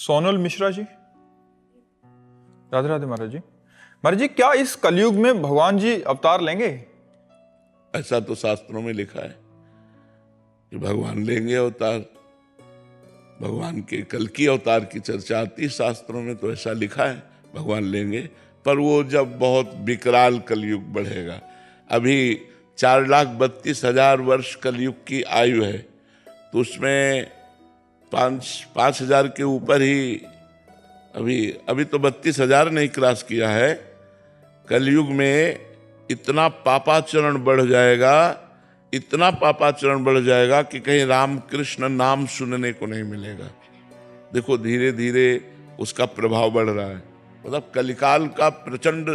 सोनल मिश्रा जी, राधे राधे महाराज जी। महाराज जी, क्या इस कलयुग में भगवान जी अवतार लेंगे? ऐसा तो शास्त्रों में लिखा है कि भगवान लेंगे अवतार। भगवान के कल की अवतार की चर्चा आती शास्त्रों में, तो ऐसा लिखा है भगवान लेंगे। पर वो जब बहुत विकराल कलयुग बढ़ेगा, अभी 4,32,000 वर्ष कलयुग की आयु है, तो उसमें 5,000 के ऊपर ही अभी तो 32,000 नहीं क्रॉस किया है। कलयुग में इतना पापाचरण बढ़ जाएगा, इतना पापाचरण बढ़ जाएगा कि कहीं राम कृष्ण नाम सुनने को नहीं मिलेगा। देखो धीरे धीरे उसका प्रभाव बढ़ रहा है। मतलब कलिकाल का प्रचंड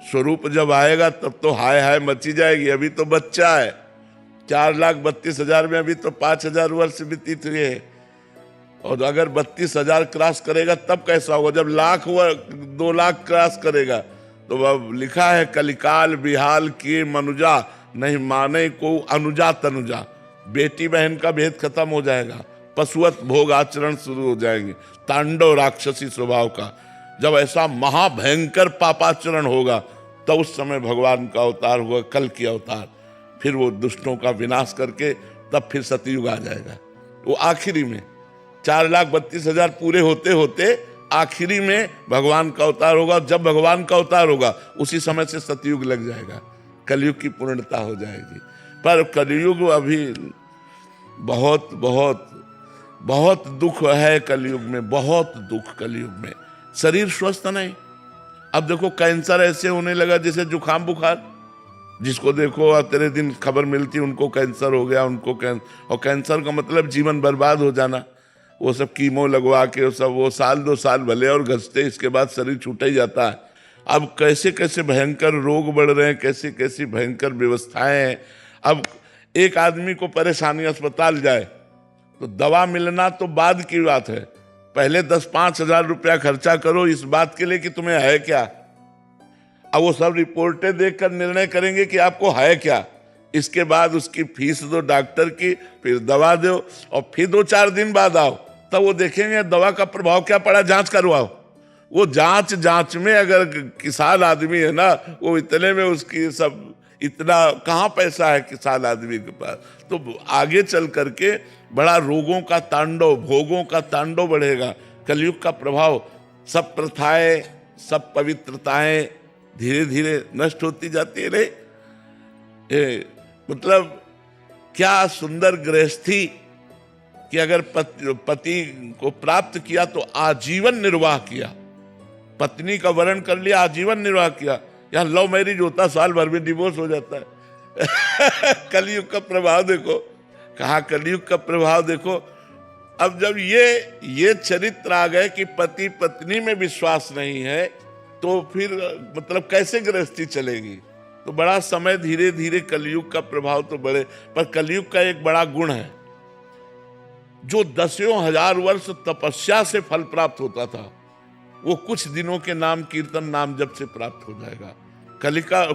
स्वरूप जब आएगा तब तो हाय हाय मची जाएगी। अभी तो बच्चा है, 4,32,000 में अभी तो 5,000 वर्ष व्यतीत हुए हैं, और अगर 32,000 क्रॉस करेगा तब कैसा होगा? जब लाख व 2 लाख क्रॉस करेगा तो अब लिखा है कलिकाल बिहाल किए मनुजा, नहीं माने को अनुजा तनुजा। बेटी बहन का भेद खत्म हो जाएगा, पशुवत भोग आचरण शुरू हो जाएंगे, तांडव राक्षसी स्वभाव का। जब ऐसा महाभयंकर पापाचरण होगा तब उस समय भगवान का अवतार होगा, कल की अवतार। फिर वो दुष्टों का विनाश करके तब फिर सतयुग आ जाएगा। वो आखिरी में 4,32,000 पूरे होते होते आखिरी में भगवान का अवतार होगा। जब भगवान का अवतार होगा उसी समय से सतयुग लग जाएगा, कलयुग की पूर्णता हो जाएगी। पर कलयुग अभी बहुत बहुत बहुत दुख है कलयुग में, बहुत दुख कलयुग में। शरीर स्वस्थ नहीं। अब देखो कैंसर ऐसे होने लगा जैसे जुकाम बुखार। जिसको देखो तेरे दिन खबर मिलती उनको कैंसर हो गया, और कैंसर का मतलब जीवन बर्बाद हो जाना। वो सब कीमो लगवा के वो 1-2 साल भले और घसते, इसके बाद शरीर छूट ही जाता है। अब कैसे कैसे भयंकर रोग बढ़ रहे हैं, कैसी कैसी भयंकर व्यवस्थाएं हैं। अब एक आदमी को परेशानी, अस्पताल जाए तो दवा मिलना तो बाद की बात है, पहले 10-5 हजार रुपया खर्चा करो इस बात के लिए कि तुम्हें है क्या। अब वो सब रिपोर्टें देखकर निर्णय करेंगे कि आपको है क्या। इसके बाद उसकी फीस दो डॉक्टर की, फिर दवा दो, और फिर 2-4 दिन बाद आओ, तब वो देखेंगे दवा का प्रभाव क्या पड़ा, जांच करवाओ। वो जांच में अगर किसान आदमी है ना, वो इतने में उसकी सब, इतना कहाँ पैसा है किसान आदमी के पास। तो आगे चल करके बड़ा रोगों का तांडव, भोगों का तांडव बढ़ेगा। कलयुग का प्रभाव, सब प्रथाएं, सब पवित्रताएं धीरे धीरे नष्ट होती जाती है। मतलब क्या सुंदर गृहस्थी कि अगर पति को प्राप्त किया तो आजीवन निर्वाह किया, पत्नी का वरण कर लिया, आजीवन निर्वाह किया। यहाँ लव मैरिज होता साल भर में डिवोर्स हो जाता है। कलयुग का प्रभाव देखो, कहाँ कलयुग का प्रभाव देखो। अब जब ये चरित्र आ गए कि पति पत्नी में विश्वास नहीं है, तो फिर मतलब कैसे गृहस्थी चलेगी। तो बड़ा समय धीरे धीरे कलयुग का प्रभाव तो बढ़े। पर कलयुग का एक बड़ा गुण है, जो 10,000 वर्ष तपस्या से फल प्राप्त होता था, वो कुछ दिनों के नाम कीर्तन नाम जप से प्राप्त हो जाएगा।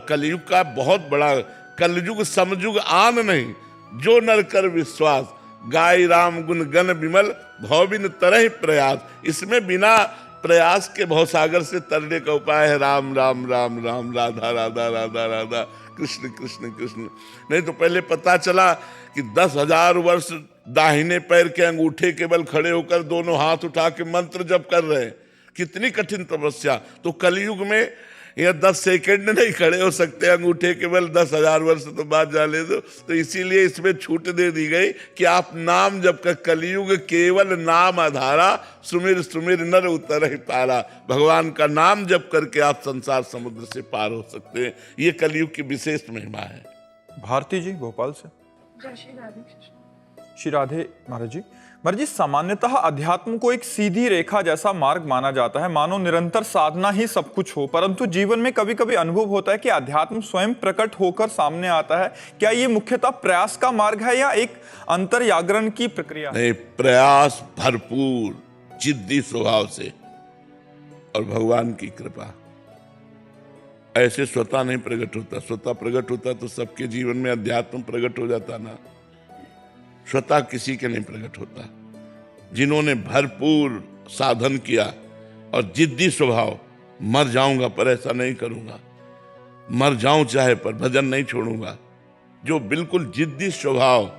कलयुग का बहुत बड़ा, कलयुग समयुग आन नहीं, जो नर कर विश्वास, गाय राम गुण गण विमल, भवबिन तरह प्रयास। इसमें बिना प्रयास के भवसागर से तरने का उपाय है राम राम राम राम, राधा राधा राधा राधा, कृष्ण कृष्ण कृष्ण। नहीं तो पहले पता चला कि 10,000 वर्ष दाहिने पैर के अंगूठे केवल खड़े होकर दोनों हाथ उठा के मंत्र जप कर रहे हैं, कितनी कठिन तपस्या। तो कलयुग में यह 10 सेकंड नहीं खड़े हो सकते अंगूठे केवल, 10,000 वर्ष तो बात जाने दो। तो इसीलिए इसमें छूट दे दी गई कि आप नाम जप कर, कलयुग केवल नाम आधारा, सुमिर सुमिर नर उतर ही पारा। भगवान का नाम जप करके आप संसार समुद्र से पार हो सकते हैं। ये कलयुग की विशेष महिमा है। भारती जी भोपाल से। श्री राधे महाराज जी। महाराज जी, सामान्यतः अध्यात्म को एक सीधी रेखा जैसा मार्ग माना जाता है, मानो निरंतर साधना ही सब कुछ हो। परंतु जीवन में कभी कभी अनुभव होता है कि अध्यात्म स्वयं प्रकट होकर सामने आता है। क्या ये मुख्यतः प्रयास का मार्ग है या एक अंतर्जागरण की प्रक्रिया? नहीं, प्रयास भरपूर जिद्दी स्वभाव से और भगवान की कृपा। ऐसे स्वतः नहीं प्रकट होता। स्वतः प्रकट होता तो सबके जीवन में अध्यात्म प्रकट हो जाता ना। स्वतः किसी के नहीं प्रकट होता। जिन्होंने भरपूर साधन किया और जिद्दी स्वभाव, मर जाऊंगा पर ऐसा नहीं करूंगा, मर जाऊं चाहे पर भजन नहीं छोड़ूंगा, जो बिल्कुल जिद्दी स्वभाव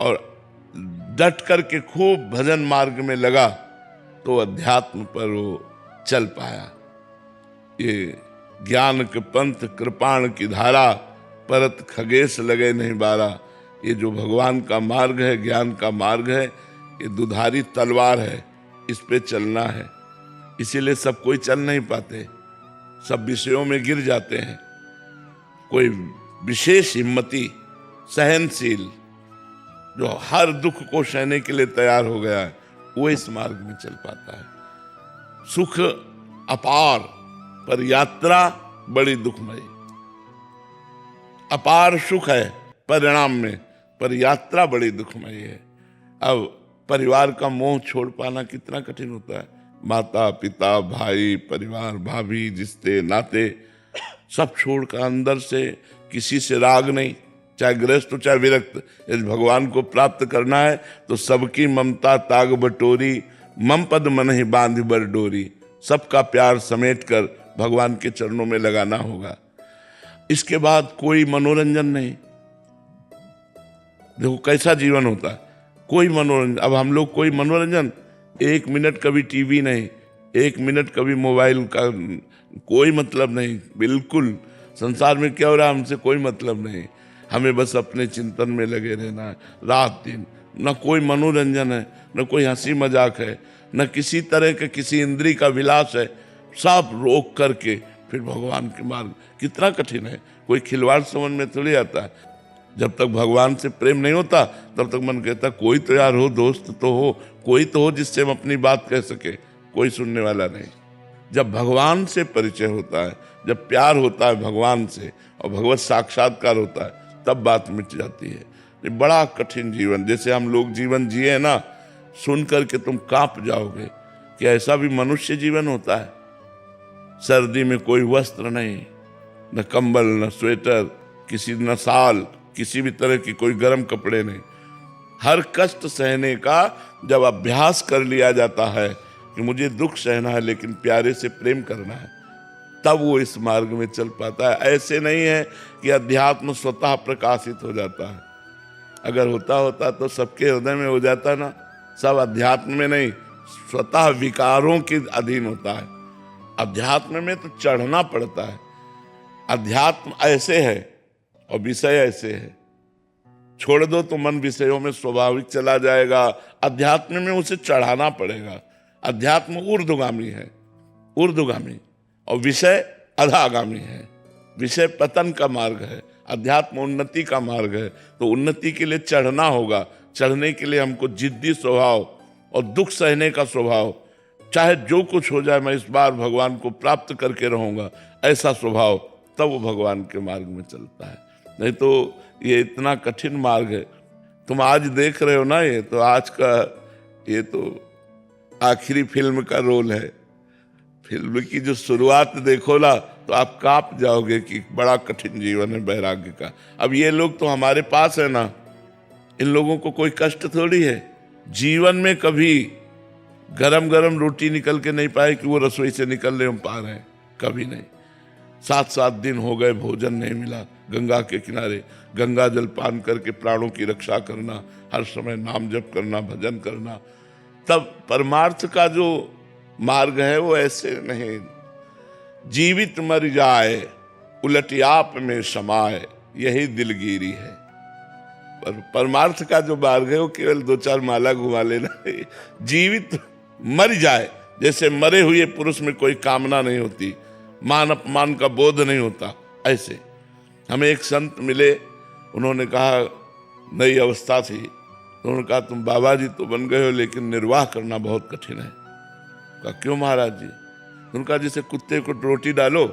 और डट करके खूब भजन मार्ग में लगा, तो अध्यात्म पर वो चल पाया। ये ज्ञान के पंथ कृपाण की धारा, परत खगेश लगे नहीं बारा। ये जो भगवान का मार्ग है, ज्ञान का मार्ग है, ये दुधारी तलवार है, इस पे चलना है। इसीलिए सब कोई चल नहीं पाते, सब विषयों में गिर जाते हैं। कोई विशेष हिम्मती, सहनशील, जो हर दुख को सहने के लिए तैयार हो गया है, वो इस मार्ग में चल पाता है। सुख अपार पर यात्रा बड़ी दुखमयी। अपार सुख है परिणाम में, पर यात्रा बड़ी दुखमयी है। अब परिवार का मोह छोड़ पाना कितना कठिन होता है। माता पिता भाई परिवार भाभी रिश्ते नाते सब छोड़कर अंदर से किसी से राग नहीं, चाहे गृहस्थ हो चाहे विरक्त। यदि भगवान को प्राप्त करना है तो सबकी ममता ताग बटोरी, मम पद मन ही बांध बर डोरी। सबका प्यार समेट कर भगवान के चरणों में लगाना होगा। इसके बाद कोई मनोरंजन नहीं। देखो कैसा जीवन होता है, कोई मनोरंजन। अब हम लोग कोई मनोरंजन, 1 मिनट कभी टीवी नहीं, 1 मिनट कभी मोबाइल का कोई मतलब नहीं। बिल्कुल संसार में क्या हो रहा है हमसे कोई मतलब नहीं। हमें बस अपने चिंतन में लगे रहना है रात दिन। न कोई मनोरंजन है, न कोई हंसी मजाक है, न किसी तरह के किसी इंद्री का विलास है। सब रोक करके फिर भगवान के मार्ग। कितना कठिन है, कोई खिलवाड़ समझ में थोड़ी आता है। जब तक भगवान से प्रेम नहीं होता तब तक मन कहता कोई तो यार हो, दोस्त तो हो, कोई तो हो जिससे हम अपनी बात कह सके। कोई सुनने वाला नहीं। जब भगवान से परिचय होता है, जब प्यार होता है भगवान से और भगवत साक्षात्कार होता है, तब बात मिट जाती है। ये बड़ा कठिन जीवन, जैसे हम लोग जीवन जिए ना, सुन करके तुम कांप जाओगे कि ऐसा भी मनुष्य जीवन होता है। सर्दी में कोई वस्त्र नहीं, न कंबल न स्वेटर, किसी न साल, किसी भी तरह की कोई गर्म कपड़े नहीं। हर कष्ट सहने का जब अभ्यास कर लिया जाता है कि मुझे दुख सहना है लेकिन प्यारे से प्रेम करना है, तब वो इस मार्ग में चल पाता है। ऐसे नहीं है कि अध्यात्म स्वतः प्रकाशित हो जाता है। अगर होता तो सबके हृदय में हो जाता ना। सब अध्यात्म में नहीं, स्वतः विकारों के अधीन होता है। अध्यात्म में तो चढ़ना पड़ता है। अध्यात्म ऐसे है और विषय ऐसे है। छोड़ दो तो मन विषयों में स्वाभाविक चला जाएगा। अध्यात्म में उसे चढ़ाना पड़ेगा। अध्यात्म ऊर्ध्वगामी है, ऊर्ध्वगामी, और विषय अधोगामी है। विषय पतन का मार्ग है, अध्यात्म उन्नति का मार्ग है। तो उन्नति के लिए चढ़ना होगा। चढ़ने के लिए हमको जिद्दी स्वभाव और दुख सहने का स्वभाव, चाहे जो कुछ हो जाए मैं इस बार भगवान को प्राप्त करके रहूंगा, ऐसा स्वभाव, तब वो भगवान के मार्ग में चलता है। नहीं तो ये इतना कठिन मार्ग है। तुम आज देख रहे हो ना, ये तो आज का, ये तो आखिरी फिल्म का रोल है। फिल्म की जो शुरुआत देखो ना तो आप कांप जाओगे कि बड़ा कठिन जीवन है वैराग्य का। अब ये लोग तो हमारे पास है ना, इन लोगों को कोई कष्ट थोड़ी है। जीवन में कभी गरम गरम रोटी निकल के नहीं पाए कि वो रसोई से निकलने हम पा रहे हैं, कभी नहीं। 7-7 दिन हो गए, भोजन नहीं मिला। गंगा के किनारे गंगा जल पान करके प्राणों की रक्षा करना, हर समय नाम जप करना, भजन करना। तब परमार्थ का जो मार्ग है वो ऐसे नहीं। जीवित मर जाए उलट आप में समाए, यही दिलगिरी है। पर परमार्थ का जो मार्ग है वो केवल 2-4 माला घुमा लेना है। जीवित मर जाए, जैसे मरे हुए पुरुष में कोई कामना नहीं होती, मान अपमान का बोध नहीं होता। ऐसे हमें एक संत मिले, उन्होंने कहा, नई अवस्था थी, तो उन्होंने कहा तुम बाबा जी तो बन गए हो लेकिन निर्वाह करना बहुत कठिन है। कहा क्यों महाराज जी? उनका जैसे कुत्ते को रोटी डालो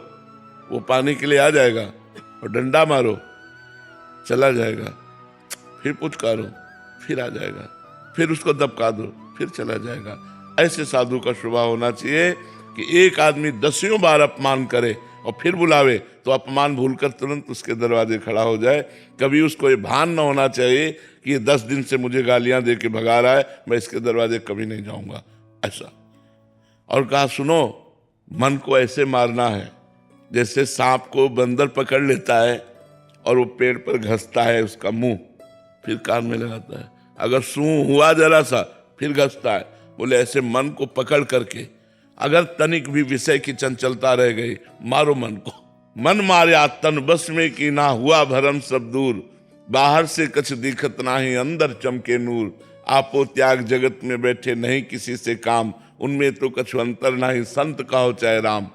वो पाने के लिए आ जाएगा, और डंडा मारो चला जाएगा, फिर पुचकारो फिर आ जाएगा, फिर उसको दबका दो फिर चला जाएगा। ऐसे साधु का स्वभाव होना चाहिए कि एक आदमी 10 बार अपमान करे और फिर बुलावे तो अपमान भूलकर तुरंत उसके दरवाजे खड़ा हो जाए। कभी उसको ये भान न होना चाहिए कि ये 10 दिन से मुझे गालियां दे के भगा रहा है, मैं इसके दरवाजे कभी नहीं जाऊंगा। ऐसा और कहा सुनो, मन को ऐसे मारना है जैसे सांप को बंदर पकड़ लेता है और वो पेड़ पर घसता है उसका मुंह, फिर कान में लगाता है, अगर सूं हुआ जरा सा फिर घसता है। बोले ऐसे मन को पकड़ करके अगर तनिक भी विषय की चंचलता रह गई, मारो मन को। मन मार्या तन बस में की ना हुआ भरम सब दूर, बाहर से कछ दिखत नाही अंदर चमके नूर। आपो त्याग जगत में बैठे नहीं किसी से काम, उनमें तो कछु अंतर नहीं संत कहो चाहे राम।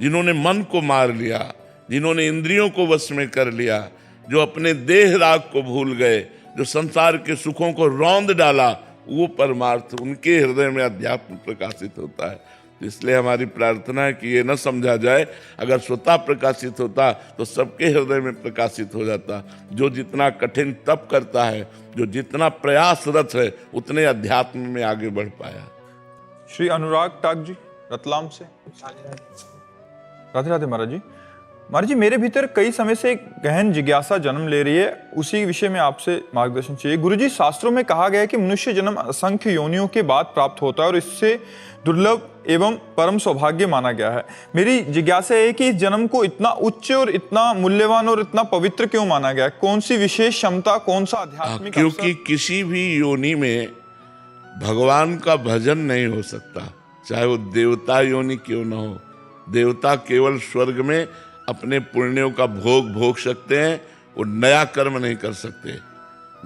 जिन्होंने मन को मार लिया, जिन्होंने इंद्रियों को वश में कर लिया, जो अपने देह राग को भूल गए, जो संसार के सुखों को रौंद डाला, वो परमार्थ उनके हृदय में अध्यात्म प्रकाशित होता है। तो इसलिए हमारी प्रार्थना है कि ये न समझा जाए अगर स्वतः प्रकाशित होता तो सबके हृदय में प्रकाशित हो जाता। जो जितना कठिन तप करता है, जो जितना प्रयासरत है, उतने अध्यात्म में आगे बढ़ पाया। श्री अनुराग टाक जी रतलाम से। राधे राधे महाराज जी। महाराज जी, मेरे भीतर कई समय से एक गहन जिज्ञासा जन्म ले रही है, उसी विषय में आपसे मार्गदर्शन चाहिए। गुरुजी, शास्त्रों में कहा गया है कि मनुष्य जन्म असंख्य योनियों के बाद प्राप्त होता है और इससे दुर्लभ एवं परम सौभाग्य माना गया है। मेरी जिज्ञासा है कि इस जन्म को इतना उच्च और इतना मूल्यवान और इतना पवित्र क्यों माना गया है? कौन सी विशेष क्षमता, कौन सा आध्यात्मिक अवसर? क्योंकि किसी भी योनि में भगवान का भजन नहीं हो सकता, चाहे वो देवता योनि क्यों न हो। देवता केवल स्वर्ग में अपने पुण्यों का भोग भोग सकते हैं, वो नया कर्म नहीं कर सकते।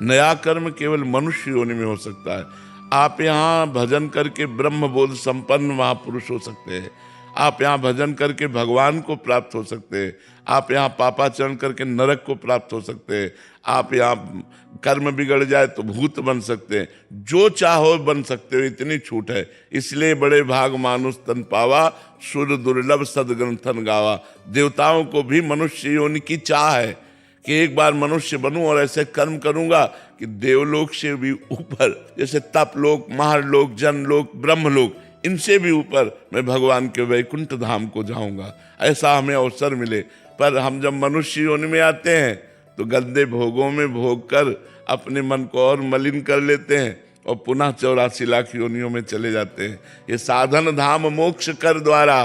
नया कर्म केवल मनुष्य योनि में हो सकता है। आप यहाँ भजन करके ब्रह्म बोध संपन्न महापुरुष हो सकते हैं। आप यहाँ भजन करके भगवान को प्राप्त हो सकते हैं। आप यहाँ पापाचरण करके नरक को प्राप्त हो सकते हैं। आप यहाँ कर्म बिगड़ जाए तो भूत बन सकते हैं। जो चाहो बन सकते हो, इतनी छूट है। इसलिए बड़े भाग मानुष तन पावा, सुर दुर्लभ सदग्रंथन गावा। देवताओं को भी मनुष्य योनि की चाह है कि एक बार मनुष्य बनूं और ऐसे कर्म करूंगा कि देवलोक से भी ऊपर, जैसे तपलोक, महालोक, जनलोक, ब्रह्मलोक, इनसे भी ऊपर मैं भगवान के वैकुंठ धाम को जाऊंगा। ऐसा हमें अवसर मिले। पर हम जब मनुष्य योनि में आते हैं तो गंदे भोगों में भोग कर अपने मन को और मलिन कर लेते हैं और पुनः 84 लाख योनियों में चले जाते हैं। ये साधन धाम मोक्ष कर द्वारा,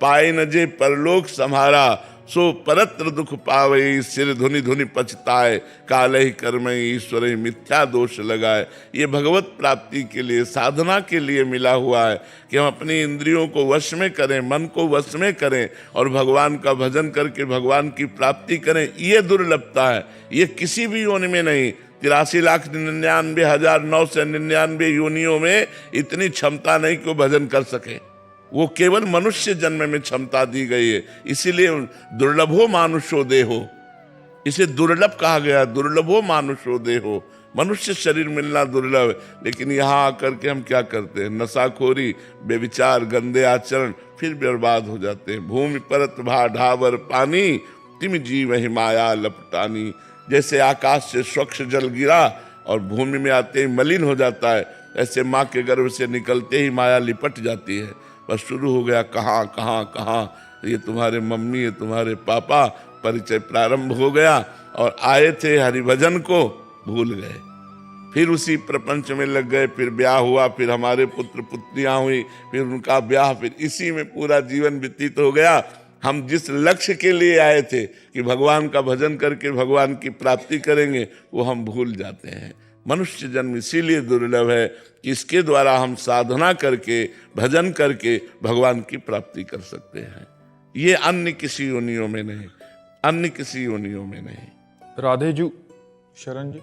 पाए न जे परलोक सम्हारा। सो परत्र दुख पावे, सिर धुनि धुनि पछताए, काल ही कर्म ईश्वर ही मिथ्या दोष लगाए। ये भगवत प्राप्ति के लिए, साधना के लिए मिला हुआ है कि हम अपनी इंद्रियों को वश में करें, मन को वश में करें और भगवान का भजन करके भगवान की प्राप्ति करें। ये दुर्लभता है, ये किसी भी योनि में नहीं। 83,99,999 योनियों में इतनी क्षमता नहीं कि वो भजन कर सके। वो केवल मनुष्य जन्म में क्षमता दी गई है। इसीलिए दुर्लभो मानुषो देहो, इसे दुर्लभ कहा गया। दुर्लभो मानुषो देहो, मनुष्य शरीर मिलना दुर्लभ है। लेकिन यहाँ आकर के हम क्या करते हैं? नशाखोरी, बेविचार, गंदे आचरण, फिर बर्बाद हो जाते हैं। भूमि परत भा ढावर पानी, तिम जीव ही माया लपटानी। जैसे आकाश से स्वच्छ जल गिरा और भूमि में आते ही मलिन हो जाता है, ऐसे माँ के गर्भ से निकलते ही माया लिपट जाती है। बस शुरू हो गया कहाँ कहाँ कहाँ, ये तुम्हारे मम्मी, ये तुम्हारे पापा, परिचय प्रारंभ हो गया और आए थे हरिभजन को भूल गए। फिर उसी प्रपंच में लग गए, फिर ब्याह हुआ, फिर हमारे पुत्र पुत्रियां हुई, फिर उनका ब्याह, फिर इसी में पूरा जीवन व्यतीत हो गया। हम जिस लक्ष्य के लिए आए थे कि भगवान का भजन करके भगवान की प्राप्ति करेंगे, वो हम भूल जाते हैं। मनुष्य जन्म इसीलिए दुर्लभ है कि इसके द्वारा हम साधना करके, भजन करके भगवान की प्राप्ति कर सकते हैं। ये अन्य किसी योनियों में नहीं, अन्य किसी योनियों में नहीं। राधे जू शरण जी।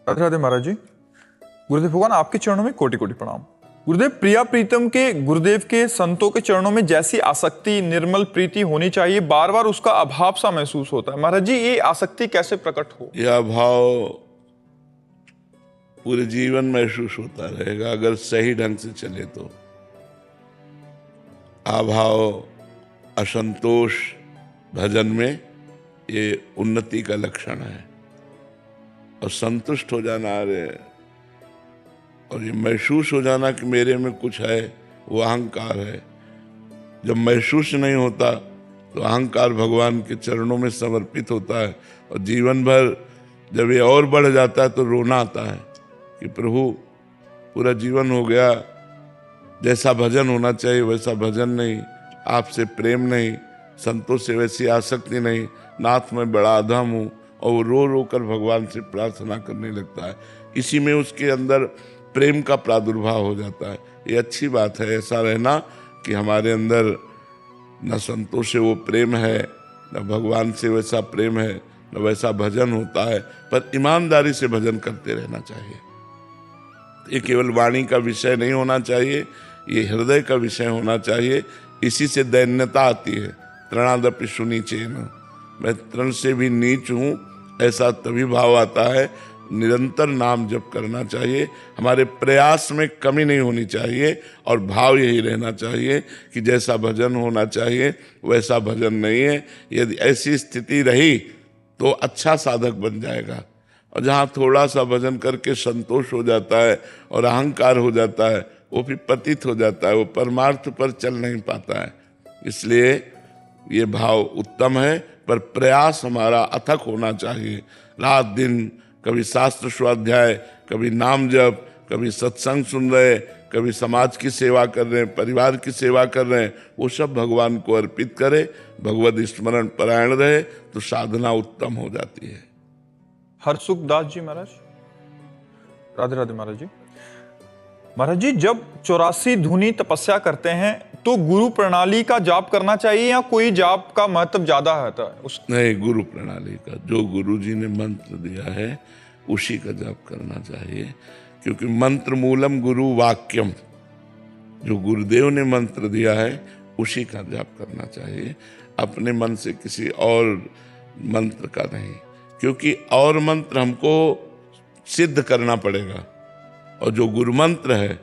राधे राधे महाराज जी। गुरुदेव भगवान आपके चरणों में कोटि कोटि प्रणाम। गुरुदेव, प्रिया प्रीतम के गुरुदेव के संतों के चरणों में जैसी आसक्ति, निर्मल प्रीति होनी चाहिए, बार बार उसका अभाव सा महसूस होता है। महाराज जी, ये आसक्ति कैसे प्रकट हो? यह अभाव पूरे जीवन महसूस होता रहेगा अगर सही ढंग से चले तो। अभाव, असंतोष भजन में ये उन्नति का लक्षण है। और संतुष्ट हो जाना और ये महसूस हो जाना कि मेरे में कुछ है, वो अहंकार है। जब महसूस नहीं होता तो अहंकार भगवान के चरणों में समर्पित होता है और जीवन भर जब ये और बढ़ जाता है तो रोना आता है कि प्रभु पूरा जीवन हो गया, जैसा भजन होना चाहिए वैसा भजन नहीं, आपसे प्रेम नहीं, संतों से वैसी आसक्ति नहीं, नाथ मैं बड़ा अधम हूँ, और वो रो रो कर भगवान से प्रार्थना करने लगता है। इसी में उसके अंदर प्रेम का प्रादुर्भाव हो जाता है। ये अच्छी बात है ऐसा रहना कि हमारे अंदर न संतों से वो प्रेम है, न भगवान से वैसा प्रेम है, न वैसा भजन होता है, पर ईमानदारी से भजन करते रहना चाहिए। ये केवल वाणी का विषय नहीं होना चाहिए, ये हृदय का विषय होना चाहिए। इसी से दैन्यता आती है। तृणादपि सुनीचेन, मैं तृण से भी नीच हूँ, ऐसा तभी भाव आता है। निरंतर नाम जप करना चाहिए, हमारे प्रयास में कमी नहीं होनी चाहिए, और भाव यही रहना चाहिए कि जैसा भजन होना चाहिए वैसा भजन नहीं है। यदि ऐसी स्थिति रही तो अच्छा साधक बन जाएगा। और जहाँ थोड़ा सा भजन करके संतोष हो जाता है और अहंकार हो जाता है, वो फिर पतित हो जाता है, वो परमार्थ पर चल नहीं पाता है। इसलिए ये भाव उत्तम है, पर प्रयास हमारा अथक होना चाहिए। रात दिन कभी शास्त्र स्वाध्याय, कभी नाम जप, कभी सत्संग सुन रहे, कभी समाज की सेवा कर रहे हैं, परिवार की सेवा कर रहे हैं, वो सब भगवान को अर्पित करे, भगवद स्मरण परायण रहे, तो साधना उत्तम हो जाती है। हरसुख दास जी महाराज, राधे राधे महाराज जी। महाराज जी, जब 84 धुनी तपस्या करते हैं तो गुरु प्रणाली का जाप करना चाहिए या कोई जाप का महत्व ज्यादा होता है? नहीं, गुरु प्रणाली का, जो गुरु जी ने मंत्र दिया है उसी का जाप करना चाहिए। क्योंकि मंत्र मूलम गुरु वाक्यम, जो गुरुदेव ने मंत्र दिया है उसी का जाप करना चाहिए, अपने मन से किसी और मंत्र का नहीं। क्योंकि और मंत्र हमको सिद्ध करना पड़ेगा, और जो गुरु मंत्र है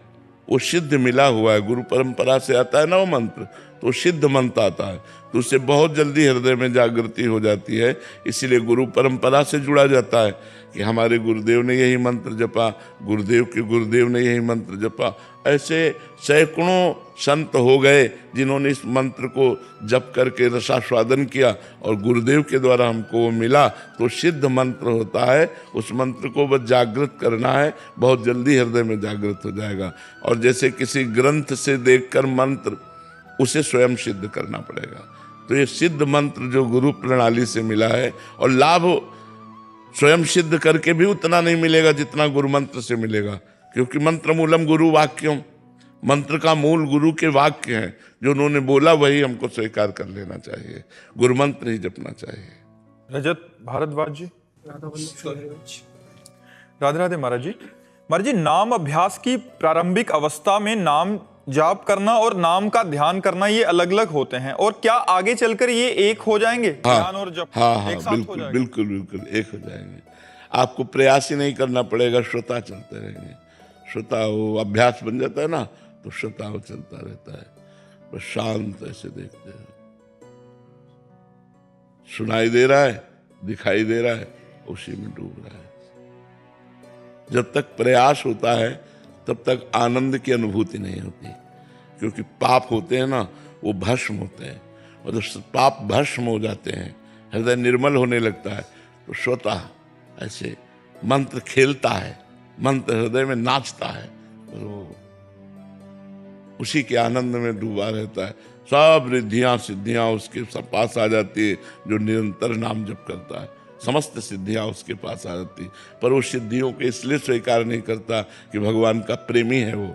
वो सिद्ध मिला हुआ है, गुरु परंपरा से आता है ना वो मंत्र, तो सिद्ध मंत्र आता है, तो उससे बहुत जल्दी हृदय में जागृति हो जाती है। इसीलिए गुरु परंपरा से जुड़ा जाता है कि हमारे गुरुदेव ने यही मंत्र जपा, गुरुदेव के गुरुदेव ने यही मंत्र जपा। ऐसे सैकड़ों संत हो गए जिन्होंने इस मंत्र को जप करके रसास्वादन किया, और गुरुदेव के द्वारा हमको वो मिला, तो सिद्ध मंत्र होता है। उस मंत्र को बस जागृत करना है, बहुत जल्दी हृदय में जागृत हो जाएगा। और जैसे किसी ग्रंथ से देखकर मंत्र, उसे स्वयं सिद्ध करना पड़ेगा। तो ये सिद्ध मंत्र जो गुरु प्रणाली से मिला है, और लाभ स्वयं सिद्ध करके भी उतना नहीं मिलेगा जितना गुरु मंत्र से मिलेगा। क्योंकि मंत्र मूलम गुरु वाक्यम, मंत्र का मूल गुरु के वाक्य हैं, जो उन्होंने बोला वही हमको स्वीकार कर लेना चाहिए, गुरु मंत्र ही जपना चाहिए। रजत भारद्वाज जी, राधे राधे महाराज जी। महाराज जी, नाम अभ्यास की प्रारंभिक अवस्था में नाम जाप करना और नाम का ध्यान करना ये अलग अलग होते हैं, और क्या आगे चलकर ये एक हो जाएंगे? ध्यान और जप एक साथ बिल्कुल, हो जाएंगे? बिल्कुल बिल्कुल एक हो जाएंगे। आपको प्रयास ही नहीं करना पड़ेगा, श्रोता चलते रहेंगे। श्रोता वो अभ्यास बन जाता है ना, तो श्रोता वो चलता रहता है, बस शांत ऐसे देखते हैं, सुनाई दे रहा है, दिखाई दे रहा है, उसी में डूब रहा है। जब तक प्रयास होता है तब तक आनंद की अनुभूति नहीं होती। क्योंकि पाप होते हैं ना, वो भस्म होते हैं, और जब पाप भस्म हो जाते हैं, हृदय निर्मल होने लगता है, तो श्रोता ऐसे मंत्र खेलता है, मंत्र हृदय में नाचता है, और वो उसी के आनंद में डूबा रहता है। सब रिद्धियां सिद्धियां उसके पास आ जाती है, जो निरंतर नाम जप करता है, समस्त सिद्धियां उसके पास आ जाती। पर वो सिद्धियों को इसलिए स्वीकार नहीं करता कि भगवान का प्रेमी है। वो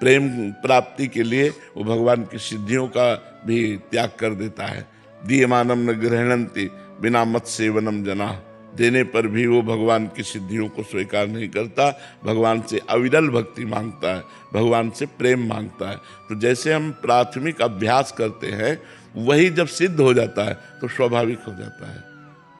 प्रेम प्राप्ति के लिए वो भगवान की सिद्धियों का भी त्याग कर देता है। दीयमानम न गृह्णन्ति बिना मत सेवनम जना, देने पर भी वो भगवान की सिद्धियों को स्वीकार नहीं करता, भगवान से अविरल भक्ति मांगता है, भगवान से प्रेम मांगता है। तो जैसे हम प्राथमिक अभ्यास करते हैं, वही जब सिद्ध हो जाता है तो स्वाभाविक हो जाता है।